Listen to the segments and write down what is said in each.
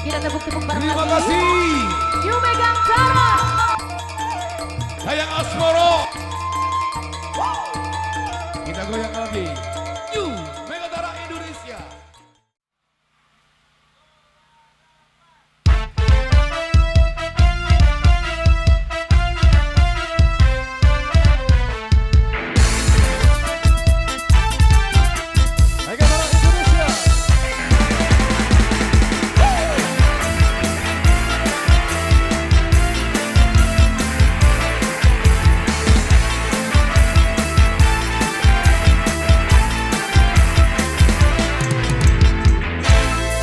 Kita tepuk-tepuk bareng Terima lagi. kasih. Yuk megang cara. Sayang Asmoro. Kita goyang lagi. Yuk, Megatara Indonesia. Megatara Indonesia.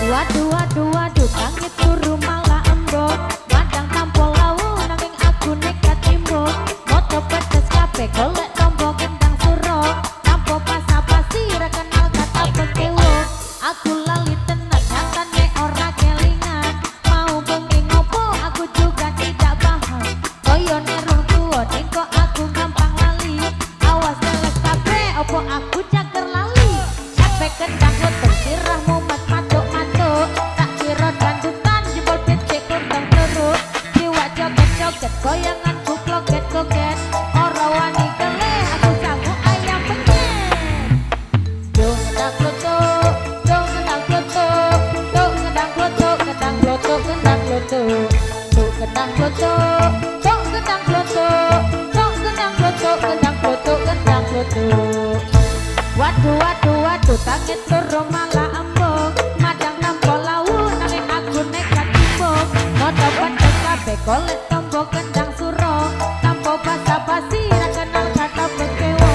Waduh, waduh, waduh, langit turu malah embok. Madang tampol lawu, nanging aku nekat timbuk. Moto pedes kape, golek tombol gendang suro. Tampo pasa-pasi, ra kenal kata pekewo. Aku lali tenan, nyatane ora kelingan. Mau bengi ngopo, aku juga tidak paham. Koyone rung tuwa, ningko aku gampang lali. Awas teles kape, opo aku cager lali. Capek kendang lotek, sirahmu mat matuk. Tak kira dandutan jebol becek kundang terus. Jiwa joget-joget goyangan ku kloget-kloget. Ora wani kele aku sangu ayam penyet. Dong ngedang klotok, dong ngedang klotok, dong ngedang klotok, ngedang klotok, ngedang klotok. Dong ngedang klotok, dong ngedang klotok, dong ngedang klotok, ngedang klotok, ngedang klotok. Waduh, waduh, waduh, tangit turu malah embok. Madang tampol lawu, nanging aku nekat timbuk. Moto pedes kabeh, golek tombol kendang suro. Tampo basa-basi, ra kenal kata pekewo.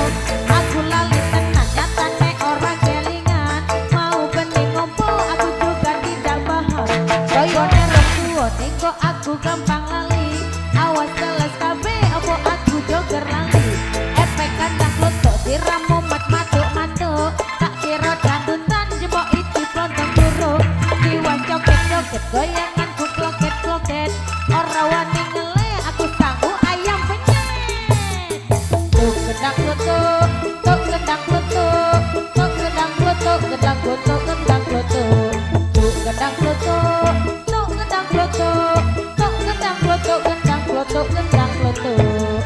Aku lali tenan, nyatane ora kelingan. Mau bening ngompo, aku juga tidak paham. Koyone rong tuwa, ningko aku gampang lali. Awas teles kabeh, opo aku joger lali. Efek kandang klotok, siramu matuk-matuk. Tak kira dandutan, jebok itu plontong buruk. Jiwa joget-joget, goyangan ku kloget-kloget. Ora wani ngele, aku sanggup ayam penyet. Tuk gendang klotok, tuk gendang klotok, tuk gendang klotok, gendang klotok, gendang klotok. Tuk gendang klotok, tuk gendang klotok, tuk gendang klotok, gendang klotok, gendang klotok.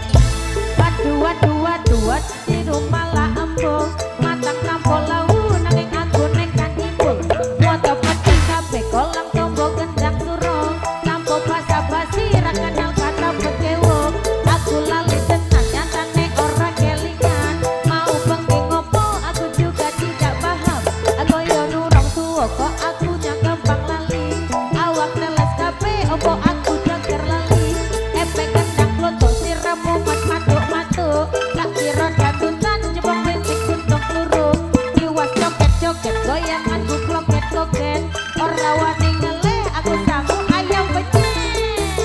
Waduh, waduh, waduh, waduh, di rumah lah embung. Matang tampol lawu, nanging aku nekat timbul. Moto pedes kabeh, kolang tombol gendang suro. Tampo basa-basi, ra kenal kata pekewo. Aku lali tenan, nyatane ora kelingan. Mau bengi ngopo, aku juga tidak paham. Aku yo nurung tuwa, kok aku gampang lali. Awak teles kabeh, opo aku joger lali. Efek gendang klotok, siramu matuk-matuk. Tak kira dandutan, jebok becek kuntung peluru. Jiwa joget-joget, goyangan ku kloget-kloget. Ora wani ngele, aku sanggup ayam penyet.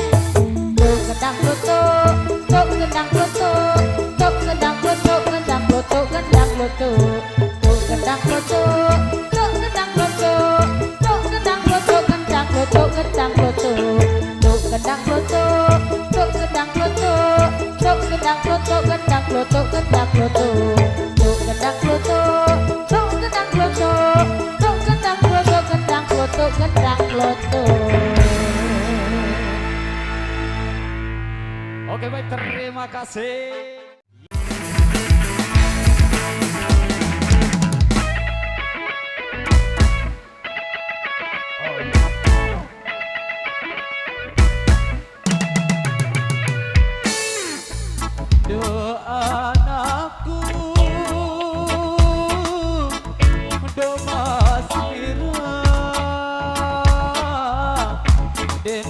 Tuk gendang klotok, tuk gendang klotok, tuk gendang klotok, gendang klotok, gendang klotok. Tuk gendang klotok, tuk gendang klotok, tuk gendang klotok, gendang klotok, gendang klotok. Tuk gendang klotok, tuk gendang klotok, tuk gendang klotok, gendang klotok, gendang klotok. Tuk gendang klotok, tuk gendang klotok, tuk gendang klotok, gendang klotok, gendang klotok. Oke baik, terima kasih. Doa anakku, doa sira, den